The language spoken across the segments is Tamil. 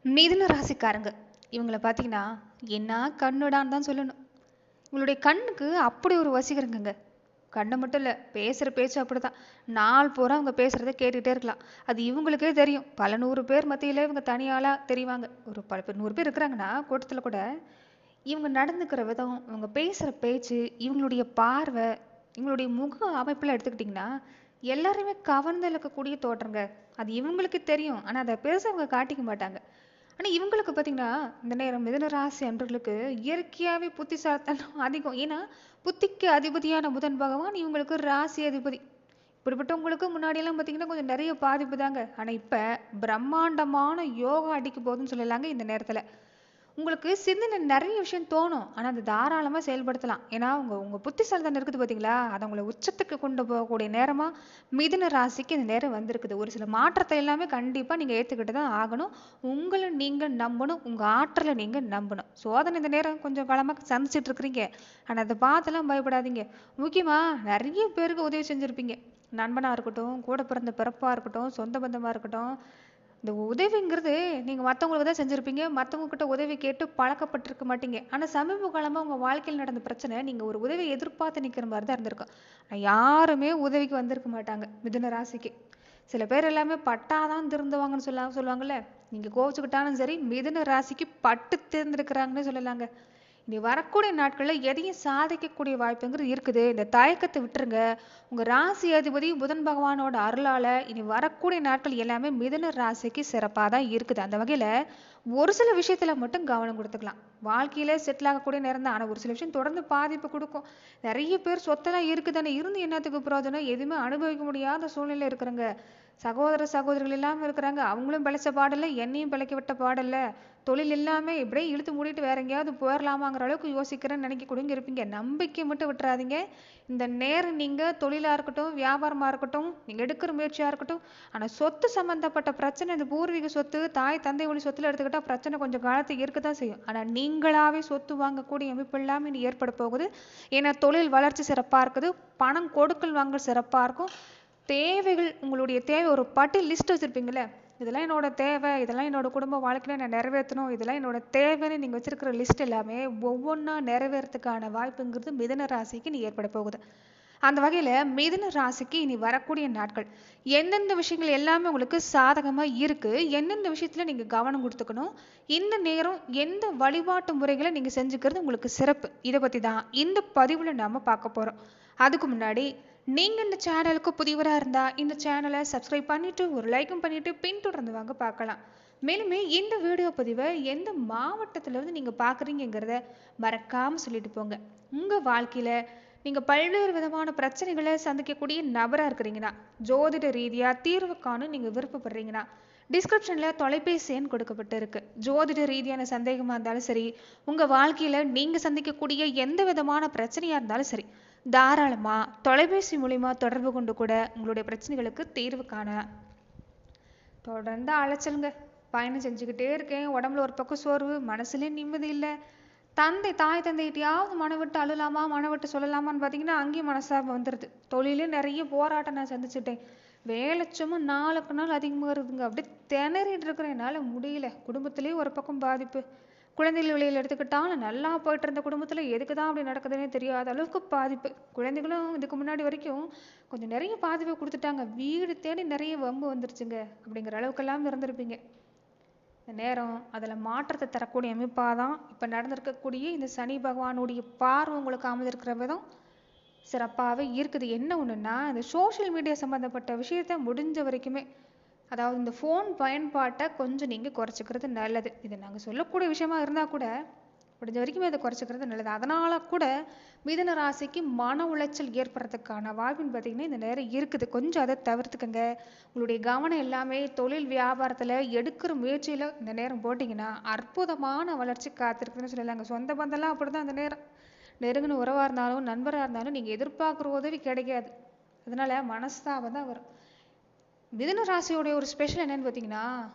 மிதுன ராசிக்காரங்க இவங்கள பார்த்தீங்கன்னா, என்ன கண்ணுடான்னு தான் சொல்லணும். இவங்களுடைய கண்ணுக்கு அப்படி ஒரு வசீகரங்கங்க. கண்ணு மட்டும் இல்ல, பேசுற பேச்சு அப்படிதான். நாள் பூரா அவங்க பேசுறத கேட்டுட்டே இருக்கலாம். அது இவங்களுக்கே தெரியும். பல 100 பேர் மத்தியில இவங்க தனியாளா தெரிவாங்க. ஒரு பல பேர் 100 பேர் இருக்கிறாங்கன்னா, கூட்டத்துல கூட இவங்க நடந்துக்கிற விதம், இவங்க பேசுற பேச்சு, இவங்களுடைய பார்வை, இவங்களுடைய முக அமைப்புல எடுத்துக்கிட்டிங்கன்னா, எல்லாரையுமே கவர்ந்து இழுக்கக்கூடிய தோற்றங்க. அது இவங்களுக்கு தெரியும். ஆனா அத பெருசா அவங்க காட்டிக்க மாட்டாங்க. ஆனா இவங்களுக்கு பார்த்தீங்கன்னா, இந்த நேரம் மிதுன ராசி அன்பர்களுக்கு இயற்கையாவே புத்திசாலித்தனம் அதிகம். ஏன்னா, புத்திக்கு அதிபதியான புதன் பகவான் இவங்களுக்கு ராசி அதிபதி. இப்படிப்பட்டவங்களுக்கு முன்னாடியெல்லாம் பார்த்தீங்கன்னா, கொஞ்சம் நெறைய பாதிப்பு தாங்க. ஆனா இப்ப பிரம்மாண்டமான யோகா அடிக்க போகுதுன்னு சொல்லலாங்க இந்த நேரத்துல. உங்களுக்கு சிந்தனை நெறைய விஷயம் தோணும். ஆனா அது தாராளமா செயல்படுத்தலாம். ஏன்னா, உங்க உங்க புத்திசாலித்தனம் இருக்குது பார்த்தீங்களா? அத உங்கள உச்சத்துக்கு கொண்டு போகக்கூடிய நேரமா மிதுன ராசிக்கு இந்த நேரம் வந்திருக்குது. ஒரு சில மாற்றத்தை எல்லாமே கண்டிப்பா நீங்க ஏத்துக்கிட்டு தான் ஆகணும். உங்கள நீங்க நம்பணும். உங்க ஆற்றல நீங்க நம்பணும். சோதனை இந்த நேரம் கொஞ்சம் காலமா சந்திச்சுட்டு இருக்கிறீங்க. ஆனா அத பார்த்துலாம் பயப்படாதீங்க. முக்கியமா நெறைய பேருக்கு உதவி செஞ்சிருப்பீங்க. நண்பனா இருக்கட்டும், கூட பிறந்த பிறப்பா இருக்கட்டும், சொந்த பந்தமா இருக்கட்டும். இந்த உதவிங்கிறது நீங்க மத்தவங்களுக்கு தான் செஞ்சிருப்பீங்க. மத்தவங்க கிட்ட உதவி கேட்டு பழக்கப்பட்டிருக்க மாட்டீங்க. ஆனா சமீப காலமா உங்க வாழ்க்கையில நடந்த பிரச்சனை, நீங்க ஒரு உதவிய எதிர்பார்த்து நிக்கிற மாரி தான் இருந்திருக்கும். யாருமே உதவிக்கு வந்திருக்க மாட்டாங்க மிதுன ராசிக்கு. சில பேர் எல்லாமே பட்டா தான் திருந்துவாங்கன்னு சொல்லுவாங்கல்ல. நீங்க கோவிச்சுக்கிட்டாலும் சரி, மிதுன ராசிக்கு பட்டு தேர்ந்தெடுக்கிறாங்கன்னு சொல்லலாங்க. இனி வரக்கூடிய நாட்கள்ல எதையும் சாதிக்கக்கூடிய வாய்ப்புங்கிறது இருக்குது. இந்த தயக்கத்தை விட்டுருங்க. உங்க ராசி அதிபதி புதன் பகவானோட அருளால இனி வரக்கூடிய நாட்கள் எல்லாமே மிதுன ராசிக்கு சிறப்பா தான் இருக்குது. அந்த வகையில ஒரு சில விஷயத்துல மட்டும் கவனம் கொடுத்துக்கலாம். வாழ்க்கையில செட்டில் ஆகக்கூடிய நேரம் தான். ஆனா ஒரு சில விஷயம் தொடர்ந்து பாதிப்பு கொடுக்கும். நிறைய பேர் சொத்தெல்லாம் இருக்குதானே, இருந்து என்னத்துக்கு பிரயோஜனம்? எதுவுமே அனுபவிக்க முடியாத சூழ்நிலை இருக்கிறாங்க. சகோதர சகோதரிகள் இல்லாம இருக்கிறாங்க. அவங்களும் பிழைச்ச பாடல்ல, என்னையும் பிழைக்க விட்ட பாடல்ல. தொழில் இல்லாம இப்படியே இழுத்து மூடிட்டு வேற எங்கேயாவது போயிரலாமாங்கிற அளவுக்கு யோசிக்கிறேன்னு நினைக்கக்கூடியவங்க இருப்பீங்க. நம்பிக்கை மட்டும் விட்டுறாதீங்க. இந்த நேரம் நீங்க தொழிலா இருக்கட்டும், வியாபாரமா இருக்கட்டும், நீங்க எடுக்கிற முயற்சியா இருக்கட்டும், ஆனா சொத்து சம்பந்தப்பட்ட பிரச்சனை, இந்த பூர்வீக சொத்து, தாய் தந்தை வழி சொத்துல எடுத்துக்கிட்டா பிரச்சனை கொஞ்சம் காலத்துக்கு இருக்கத்தான் செய்யும். ஆனா நீங்களாவே சொத்து வாங்கக்கூடிய அமைப்பு எல்லாமே இனி ஏற்பட போகுது. ஏன்னா தொழில் வளர்ச்சி சிறப்பா இருக்குது. பணம் கொடுக்கல் வாங்கல் சிறப்பா இருக்கும். தேவைகள், உங்களுடைய தேவை ஒரு பட்டியல் லிஸ்ட் வச்சிருப்பீங்கல்ல. இதெல்லாம் என்னோட தேவை, இதெல்லாம் என்னோட குடும்ப வாழ்க்கையில நான் நிறைவேற்றணும், இதெல்லாம் என்னோட தேவைன்னு நீங்க வச்சிருக்கிற லிஸ்ட் எல்லாமே ஒவ்வொன்றா நிறைவேறதுக்கான வாய்ப்புங்கிறது மிதுன ராசிக்கு இனி ஏற்பட போகுது. அந்த வகையில மிதுன ராசிக்கு இனி வரக்கூடிய நாட்கள் எந்தெந்த விஷயங்கள் எல்லாமே உங்களுக்கு சாதகமா இருக்கு, எந்தெந்த விஷயத்துல நீங்க கவனம் கொடுத்துக்கணும், இந்த நேரம் எந்த வழிபாட்டு முறைகளை நீங்க செஞ்சுக்கிறது உங்களுக்கு சிறப்பு, இதை பத்தி தான் இந்த பதிவுல நாம பார்க்க போறோம். அதுக்கு முன்னாடி நீங்க இந்த சேனலுக்கு புதியவரா இருந்தா இந்த சேனலை சப்ஸ்கிரைப் பண்ணிட்டு ஒரு லைக்கும் பண்ணிட்டு பின்தொடர்ந்து வாங்க பார்க்கலாம். மேலுமே இந்த வீடியோ பதிவை எந்த மாவட்டத்துல இருந்து நீங்க பாக்குறீங்கிறத மறக்காம சொல்லிட்டு போங்க. உங்க வாழ்க்கையில நீங்க பல்வேறு விதமான பிரச்சனைகளை சந்திக்கக்கூடிய நபரா இருக்கிறீங்கன்னா, ஜோதிட ரீதியா தீர்வு காணும் நீங்க விருப்பப்படுறீங்கன்னா, டிஸ்கிரிப்ஷன்ல தொலைபேசி எண் கொடுக்கப்பட்டு இருக்கு. ஜோதிட ரீதியான சந்தேகமா இருந்தாலும் சரி, உங்க வாழ்க்கையில நீங்க சந்திக்கக்கூடிய எந்த விதமான பிரச்சனையா இருந்தாலும் சரி, தாராளமா தொலைபேசி மூலியமா தொடர்பு கொண்டு கூட உங்களுடைய பிரச்சனைகளுக்கு தீர்வு காண. தொடர்ந்து அலைச்சலுங்க. பயணம் செஞ்சுக்கிட்டே இருக்கேன். உடம்புல ஒரு பக்கம் சோர்வு, மனசுலயும் நிம்மதி இல்லை. தாய் தந்தைகிட்டயாவது மனம் விட்டு அழலாமா, மனம் விட்டு சொல்லலாமான்னு பார்த்தீங்கன்னா, அங்கேயும் மனசாபம் வந்துடுது. தொழிலும் நிறைய போராட்டம் நான் சந்திச்சுட்டேன். வேலை சும்மா நாளுக்கு நாள் அதிகமாக இருக்குதுங்க. அப்படியே திணறிட்டு இருக்கிறேன். என்னால் முடியல. குடும்பத்திலேயே ஒரு பக்கம் பாதிப்பு. குழந்தைகள் வெளியில் எடுத்துக்கிட்டாலும் நல்லா போயிட்டு இருந்த குடும்பத்தில் எதுக்கு தான் அப்படி நடக்குதுன்னே தெரியாத அளவுக்கு பாதிப்பு. குழந்தைகளும் இதுக்கு முன்னாடி வரைக்கும் கொஞ்சம் நிறைய பாதிப்பை கொடுத்துட்டாங்க. வீடு தேடி நிறைய வம்பு வந்துருச்சுங்க அப்படிங்கிற அளவுக்கெல்லாம் இருந்திருப்பீங்க. இந்த நேரம் அதில் மாற்றத்தை தரக்கூடிய அமைப்பாக தான் இப்போ நடந்திருக்கக்கூடிய இந்த சனி பகவானுடைய பார்வை உங்களுக்கு அமைந்திருக்கிற விதம் சிறப்பாகவே இருக்குது. என்ன ஒன்றுன்னா, இந்த சோஷியல் மீடியா சம்மந்தப்பட்ட விஷயத்த முடிஞ்ச வரைக்குமே, அதாவது இந்த ஃபோன் பயன்பாட்டை கொஞ்சம் நீங்கள் குறைச்சிக்கிறது நல்லது. இது நாங்கள் சொல்லக்கூடிய விஷயமா இருந்தால் கூட முடிஞ்ச வரைக்குமே அதை குறைச்சிக்கிறது நல்லது. அதனால கூட மிதுன ராசிக்கு மன உளைச்சல் ஏற்படுறதுக்கான வாய்ப்புன்னு பார்த்தீங்கன்னா இந்த நேரம் இருக்குது. கொஞ்சம் அதை தவிர்த்துக்கங்க. உங்களுடைய கவனம் எல்லாமே தொழில் வியாபாரத்தில் எடுக்கிற முயற்சியில் இந்த நேரம் போட்டிங்கன்னா அற்புதமான வளர்ச்சி காத்திருக்குதுன்னு சொல்லலாங்க. சொந்த பந்தம்லாம் அப்படி தான் இந்த நேரம். நெருங்கின உறவாக இருந்தாலும் நண்பராக இருந்தாலும் நீங்கள் எதிர்பார்க்குற உதவி கிடைக்காது. அதனால மனஸ்தாபம் தான் வரும். மிதுன ராசியோடைய ஒரு ஸ்பெஷல் என்னன்னு பார்த்தீங்கன்னா,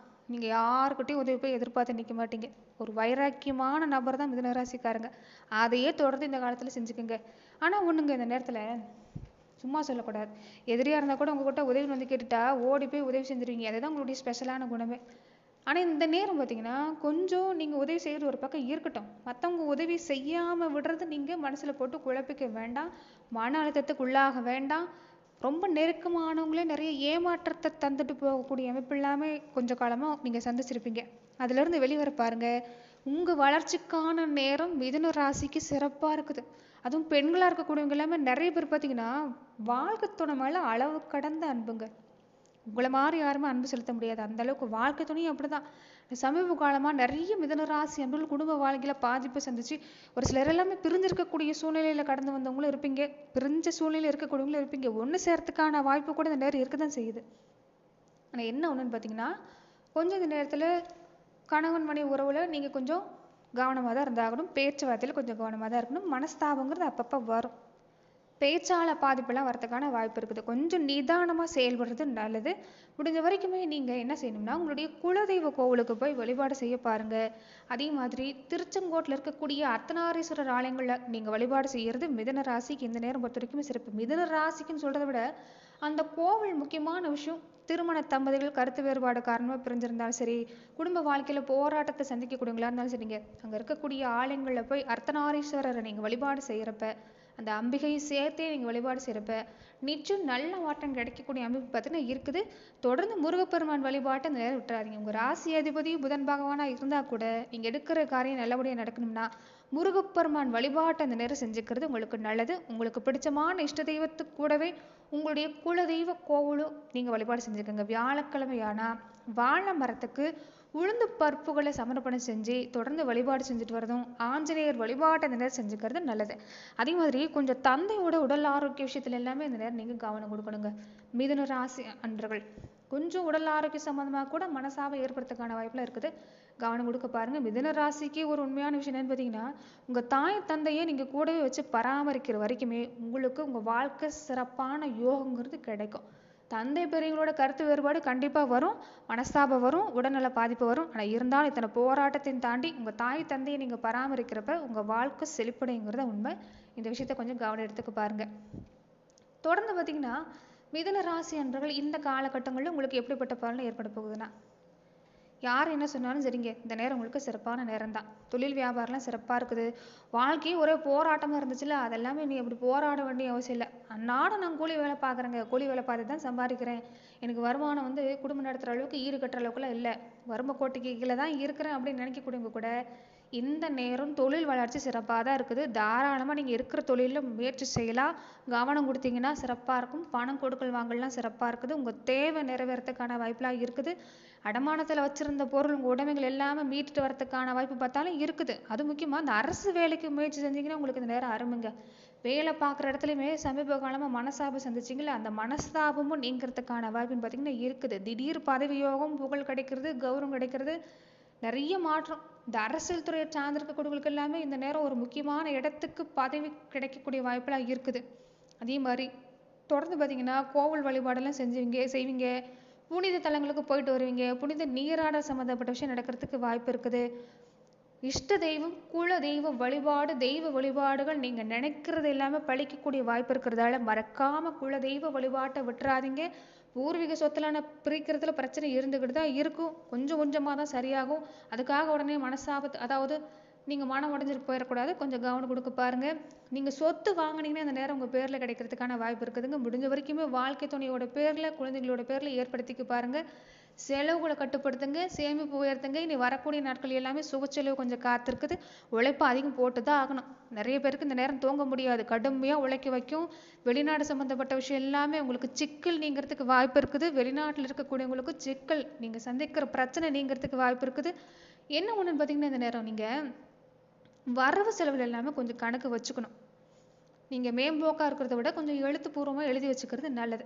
நீங்கள் யாருக்கிட்டையும் உதவி போய் எதிர்பார்த்து நிற்க மாட்டீங்க. ஒரு வைராக்கியமான நபர் தான் மிதுன ராசிக்காரங்க. அதையே தொடர்ந்து இந்த காலத்தில் செஞ்சுக்கோங்க. ஆனால் ஒன்றுங்க, இந்த நேரத்தில் சும்மா சொல்லக்கூடாது. எதிரியாக இருந்தால் கூட உங்ககிட்ட உதவி வந்து கேட்டுட்டா ஓடி போய் உதவி செஞ்சுருவீங்க. அதுதான் உங்களுடைய ஸ்பெஷலான குணமே. ஆனா இந்த நேரம் பார்த்தீங்கன்னா, கொஞ்சம் நீங்க உதவி செய்றது ஒரு பக்கம் இருக்கட்டும். மத்தவங்க உதவி செய்யாம விடுறது நீங்க மனசுல போட்டு குழப்பிக்க வேண்டாம். மன அழுத்தத்துக்கு உள்ளாக வேண்டாம். ரொம்ப நெருக்கமானவங்களே நெறைய ஏமாற்றத்த தந்துட்டு போகக்கூடிய அமைப்பு எல்லாமே கொஞ்ச காலமா நீங்க சந்திச்சிருப்பீங்க. அதிலிருந்து வெளிவர பாருங்க. உங்க வளர்ச்சிக்கான நேரம் மிதுன ராசிக்கு சிறப்பா இருக்குது. அதுவும் பெண்களா இருக்கக்கூடியவங்க எல்லாமே நெறைய பேர் பார்த்தீங்கன்னா, வாழ்க்கை துணை மேல அளவு கடந்த அன்புங்க. உங்களை மாதிரி யாருமே அன்பு செலுத்த முடியாது. அந்த அளவுக்கு வாழ்க்கை துணையும் அப்படிதான். சமீப காலமா நிறைய மிதுன ராசி அன்பர்கள் குடும்ப வாழ்க்கையில பாதிப்பு சந்திச்சு ஒரு சிலர் எல்லாமே பிரிஞ்சிருக்கக்கூடிய சூழ்நிலையில கடந்து வந்தவங்களும் இருப்பீங்க. பிரிஞ்ச சூழ்நிலையில இருக்கக்கூடியவங்களும் இருப்பீங்க. ஒண்ணு சேர்த்துக்கான வாய்ப்பு கூட இந்த நேரம் இருக்கதான் செய்யுது. ஆனா என்ன ஒண்ணுன்னு பார்த்தீங்கன்னா, கொஞ்சம் இந்த நேரத்துல கணவன் மனைவி உறவுல நீங்க கொஞ்சம் கவனமா தான் இருந்தாகணும். பேச்சுவார்த்தையில கொஞ்சம் கவனமா தான் இருக்கணும். மனஸ்தாபங்கிறது அப்பப்ப வரும். பேச்சால பாதிப்பெல்லாம் வரதுக்கான வாய்ப்பு இருக்குது. கொஞ்சம் நிதானமா செயல்படுறது நல்லது. முடிஞ்ச வரைக்குமே நீங்க என்ன செய்யணும்னா, உங்களுடைய குலதெய்வ கோவிலுக்கு போய் வழிபாடு செய்ய பாருங்க. அதே மாதிரி திருச்செங்கோட்டுல இருக்கக்கூடிய அர்த்தநாரீஸ்வரர் ஆலயங்கள்ல நீங்க வழிபாடு செய்யறது மிதுன ராசிக்கு இந்த நேரம் பொறுத்தவரைக்குமே சிறப்பு. மிதுன ராசிக்குன்னு சொல்றத விட, அந்த கோவில் முக்கியமான விஷயம் திருமண தம்பதிகள் கருத்து வேறுபாடு காரணமா பிரிஞ்சிருந்தாலும் சரி, குடும்ப வாழ்க்கையில போராட்டத்தை சந்திக்கக்கூடியவங்களா இருந்தாலும் சரிங்க, அங்க இருக்கக்கூடிய ஆலயங்கள்ல போய் அர்த்தநாரீஸ்வரரை நீங்க வழிபாடு செய்யறப்ப, அந்த அம்பிகையும் சேர்த்தே நீங்க வழிபாடு செய்யறப்ப நிச்சயம் நல்ல மாற்றம் கிடைக்கக்கூடிய அமைப்பு பார்த்தீங்கன்னா இருக்குது. தொடர்ந்து முருகப்பெருமான் வழிபாட்டை அந்த நேரம் விட்டுறாதீங்க. உங்க ராசி அதிபதி புதன் பகவானா இருந்தா கூட நீங்க எடுக்கிற காரியம் நல்லபடியா நடக்கணும்னா முருகப்பெருமான் வழிபாட்டை அந்த நேரம் செஞ்சுக்கிறது உங்களுக்கு நல்லது. உங்களுக்கு பிடிச்சமான இஷ்ட தெய்வத்துக்கு கூடவே உங்களுடைய குல தெய்வ கோவிலும் நீங்க வழிபாடு செஞ்சுக்கோங்க. வியாழக்கிழமையானா வாழை மரத்துக்கு உளுந்து பருப்புகளை சமர்ப்பணம் செஞ்சு தொடர்ந்து வழிபாடு செஞ்சுட்டு வரதும், ஆஞ்சநேயர் வழிபாட்டை இந்த நேரம் செஞ்சுக்கிறது நல்லது. அதே மாதிரி கொஞ்சம் தந்தையோட உடல் ஆரோக்கிய விஷயத்துல எல்லாமே இந்த நேரம் நீங்க கவனம் கொடுக்கணுங்க. மிதுன ராசி அன்பர்கள் கொஞ்சம் உடல் ஆரோக்கிய சம்பந்தமா கூட மனசாவை ஏற்படுறதுக்கான வாய்ப்புல இருக்குது. கவனம் கொடுக்க பாருங்க. மிதுன ராசிக்கு ஒரு உண்மையான விஷயம் என்னன்னு பார்த்தீங்கன்னா, உங்க தாய் தந்தையை நீங்க கூடவே வச்சு பராமரிக்கிற வரைக்குமே உங்களுக்கு உங்க வாழ்க்கை சிறப்பான யோகங்கிறது கிடைக்கும். தந்தை பெரியவங்களோட கருத்து வேறுபாடு கண்டிப்பா வரும், மனஸ்தாபம் வரும், உடல்நல பாதிப்பு வரும். ஆனா இருந்தாலும் இத்தனை போராட்டத்தையும் தாண்டி உங்க தாய் தந்தையை நீங்க பராமரிக்கிறப்ப உங்க வாழ்க்கை செழிப்படைங்கிறத உண்மை. இந்த விஷயத்த கொஞ்சம் கவனம் எடுத்துக்க பாருங்க. தொடர்ந்து பார்த்தீங்கன்னா, மிதுன ராசி அன்பர்கள் இந்த காலகட்டங்களில் உங்களுக்கு எப்படிப்பட்ட பலன் ஏற்பட போகுதுன்னா, யார் என்ன சொன்னாலும் சரிங்க, இந்த நேரம் உங்களுக்கு சிறப்பான நேரம் தான். தொழில் வியாபாரம்லாம் சிறப்பா இருக்குது. வாழ்க்கையே ஒரே போராட்டமா இருந்துச்சுல்ல, அதெல்லாமே நீ அப்படி போராட வேண்டிய அவசியம் இல்லை. அன்னாடம் நான் கூலி வேலை பார்க்குறேங்க, கூலி வேலை பார்த்து தான் சம்பாதிக்கிறேன். எனக்கு வருமானம் குடும்பம் நடத்துகிற அளவுக்கு ஈடு கட்டுற அளவுக்குலாம் இல்லை, வறுமை கோட்டுக்கு கீழே தான் இருக்கிறேன் அப்படின்னு நினைக்கக்கூடியவங்க கூட இந்த நேரம் தொழில் வளர்ச்சி சிறப்பாக தான் இருக்குது. தாராளமாக நீங்கள் இருக்கிற தொழிலில் முயற்சி செய்யலாம். கவனம் கொடுத்தீங்கன்னா சிறப்பாக இருக்கும். பணம் கொடுக்கல் வாங்கலாம் சிறப்பாக இருக்குது. உங்கள் தேவை நிறைவேறத்துக்கான வாய்ப்பெலாம் இருக்குது. அடமானத்தில் வச்சுருந்த பொருள் உங்கள் உடைமைகள் எல்லாமே மீட்டுட்டு வரத்துக்கான வாய்ப்பு பார்த்தாலும் இருக்குது. அது முக்கியமாக அந்த அரசு வேலைக்கு முயற்சி செஞ்சீங்கன்னா உங்களுக்கு இந்த நேரம் அருமைங்க. வேலை பார்க்குற இடத்துலையுமே சமீப காலமாக மனஸ்தாபம் சந்திச்சிங்களா, அந்த மனஸ்தாபமும் நீங்கிறதுக்கான வாய்ப்புன்னு பார்த்தீங்கன்னா இருக்குது. திடீர் பதவி யோகம், புகழ் கிடைக்கிறது, கௌரவம் கிடைக்கிறது, நிறைய மாற்றம். இந்த அரசியல் துறையை சார்ந்திருக்கக்கூடியவங்களுக்கு எல்லாமே இந்த நேரம் ஒரு முக்கியமான இடத்துக்கு பதவி கிடைக்கக்கூடிய வாய்ப்பெல்லாம் இருக்குது. அதே மாதிரி தொடர்ந்து பார்த்தீங்கன்னா கோவில் வழிபாடெல்லாம் செய்வீங்க. புனித தலங்களுக்கு போயிட்டு வருவீங்க. புனித நீராடல் சம்மந்தப்பட்ட விஷயம் நடக்கிறதுக்கு வாய்ப்பு இருக்குது. இஷ்ட தெய்வம், குல தெய்வ வழிபாடு, தெய்வ வழிபாடுகள் நீங்க நினைக்கிறது எல்லாமே பழிக்கக்கூடிய வாய்ப்பு இருக்கிறதால மறக்காம குல தெய்வ வழிபாட்டை விட்டுறாதீங்க. பூர்வீக சொத்துலான பிரிக்கிறதுல பிரச்சனை இருந்துக்கிட்டு தான் இருக்கும். கொஞ்சம் கொஞ்சமாக தான் சரியாகும். அதுக்காக உடனே மனசாபத்து, அதாவது நீங்கள் மனம் உடஞ்சிட்டு போயிடக்கூடாது. கொஞ்சம் கவனம் கொடுக்க பாருங்க. நீங்கள் சொத்து வாங்கினீங்கன்னா அந்த நேரம் உங்கள் பேரில் கிடைக்கிறதுக்கான வாய்ப்பு இருக்குதுங்க. முடிஞ்ச வரைக்குமே வாழ்க்கை துணையோட பேரில், குழந்தைங்களோட பேரில் ஏற்படுத்திக்க பாருங்க. செலவுகளை கட்டுப்படுத்துங்க, சேமிப்பு உயர்த்துங்க. இனி வரக்கூடிய நாட்கள் எல்லாமே சுகச்செலவு கொஞ்சம் காத்திருக்குது. உழைப்பு அதிகம் போட்டு தான் ஆகணும். நிறைய பேருக்கு இந்த நேரம் தூங்க முடியாது, கடுமையாக உழைக்க வைக்கும். வெளிநாடு சம்மந்தப்பட்ட விஷயம் எல்லாமே உங்களுக்கு சிக்கல் நீங்கிறதுக்கு வாய்ப்பு இருக்குது. வெளிநாட்டில் இருக்கக்கூடியவங்களுக்கு சிக்கல், நீங்கள் சந்திக்கிற பிரச்சனை நீங்கிறதுக்கு வாய்ப்பு இருக்குது. என்ன ஒன்றுன்னு பார்த்தீங்கன்னா, இந்த நேரம் நீங்கள் வரவு செலவுகள் எல்லாமே கொஞ்சம் கணக்கு வச்சுக்கணும். நீங்கள் மேம்போக்காக இருக்கிறத விட கொஞ்சம் எழுத்துப்பூர்வமாக எழுதி வச்சுக்கிறது நல்லது.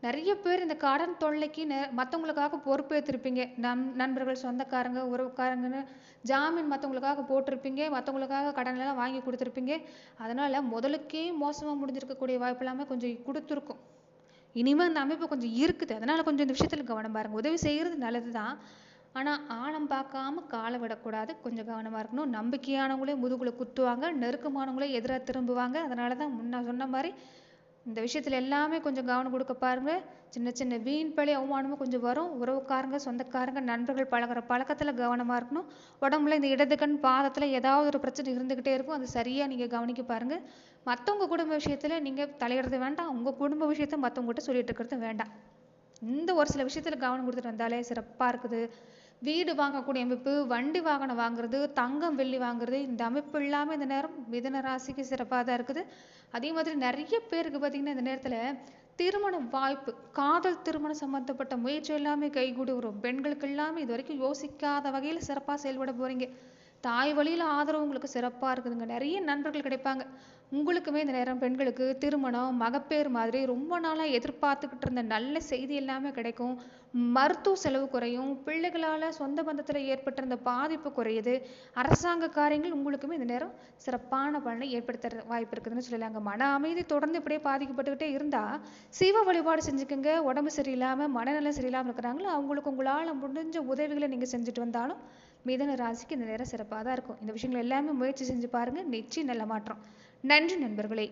நிறைய பேர் இந்த கடன் தொல்லைக்கு மற்றவங்களுக்காக பொறுப்பேற்றிருப்பீங்க. நண்பர்கள், சொந்தக்காரங்க, உறவுக்காரங்கன்னு ஜாமீன் மற்றவங்களுக்காக போட்டிருப்பீங்க. மற்றவங்களுக்காக கடனெல்லாம் வாங்கி கொடுத்துருப்பீங்க. அதனால் முதலுக்கே மோசமாக முடிஞ்சிருக்கக்கூடிய வாய்ப்பு எல்லாமே கொஞ்சம் கொடுத்துருக்கும். இனிமேல் அந்த அமைப்பு கொஞ்சம் இருக்குது. அதனால் கொஞ்சம் இந்த விஷயத்தில் கவனம் பாருங்கள். உதவி செய்கிறது நல்லது தான், ஆனால் ஆழம் பார்க்காம காலை விடக்கூடாது. கொஞ்சம் கவனமாக இருக்கணும். நம்பிக்கையானவங்களே முதுகுல குத்துவாங்க, நெருக்கமானவங்களே எதிராக திரும்புவாங்க. அதனால தான் முன்ன சொன்ன மாதிரி இந்த விஷயத்துல எல்லாமே கொஞ்சம் கவனம் கொடுக்க பாருங்க. சின்ன சின்ன வீண் பழி அவமானமும் கொஞ்சம் வரும். உறவுக்காரங்க, சொந்தக்காரங்க, நண்பர்கள் பழகுற பழக்கத்துல கவனமா இருக்கணும். உடம்புல இந்த இடது கண் பாதத்துல ஏதாவது ஒரு பிரச்சனை இருந்துகிட்டே இருக்கும். அது சரியா நீங்க கவனிக்க பாருங்க. மத்தவங்க குடும்ப விஷயத்துல நீங்க தலையிடுறது வேண்டாம். உங்க குடும்ப விஷயத்த மத்தவங்க கிட்ட சொல்லிட்டு இருக்கிறது வேண்டாம். இந்த ஒரு சில விஷயத்துல கவனம் கொடுத்துட்டு வந்தாலே சிறப்பா இருக்குது. வீடு வாங்கக்கூடிய அமைப்பு, வண்டி வாகனம் வாங்குறது, தங்கம் வெள்ளி வாங்குறது, இந்த அமைப்பு இல்லாம இந்த நேரம் மிதுன ராசிக்கு சிறப்பாக தான் இருக்குது. அதே மாதிரி நிறைய பேருக்கு பார்த்தீங்கன்னா இந்த நேரத்துல திருமண வாய்ப்பு, காதல் திருமணம் சம்பந்தப்பட்ட முயற்சி எல்லாமே கைகூடி வரும். பெண்களுக்கு எல்லாமே இது வரைக்கும் யோசிக்காத வகையில சிறப்பா செயல்பட போறீங்க. தாய் வழியில ஆதரவு உங்களுக்கு சிறப்பா இருக்குதுங்க. நிறைய நண்பர்கள் கிடைப்பாங்க. உங்களுக்குமே இந்த நேரம் பெண்களுக்கு திருமணம், மகப்பேறு மாதிரி ரொம்ப நாளா எதிர்பார்த்துக்கிட்டு இருந்த நல்ல செய்தி எல்லாமே கிடைக்கும். மருத்துவ செலவு குறையும். பிள்ளைகளால சொந்த பந்தத்துல ஏற்பட்டிருந்த பாதிப்பு குறையுது. அரசாங்க காரியங்கள் உங்களுக்குமே இந்த நேரம் சிறப்பான பலனை ஏற்படுத்த வாய்ப்பு இருக்குதுன்னு சொல்லலாங்க. மன அமைதி தொடர்ந்து இப்படியே பாதிக்கப்பட்டுக்கிட்டே இருந்தா சிவ வழிபாடு செஞ்சுக்கோங்க. உடம்பு சரியில்லாம மனநலம் சரியில்லாம இருக்கிறாங்களோ அவங்களுக்கு உங்களால முடிஞ்ச உதவிகளை நீங்க செஞ்சுட்டு வந்தாலும் மிதுன ராசிக்கு இந்த நேரம் சிறப்பாக தான் இருக்கும். இந்த விஷயங்கள் எல்லாமே முயற்சி செஞ்சு பாருங்க. நிச்சயம் நல்ல மாற்றம். நன்றி நண்பர்களே.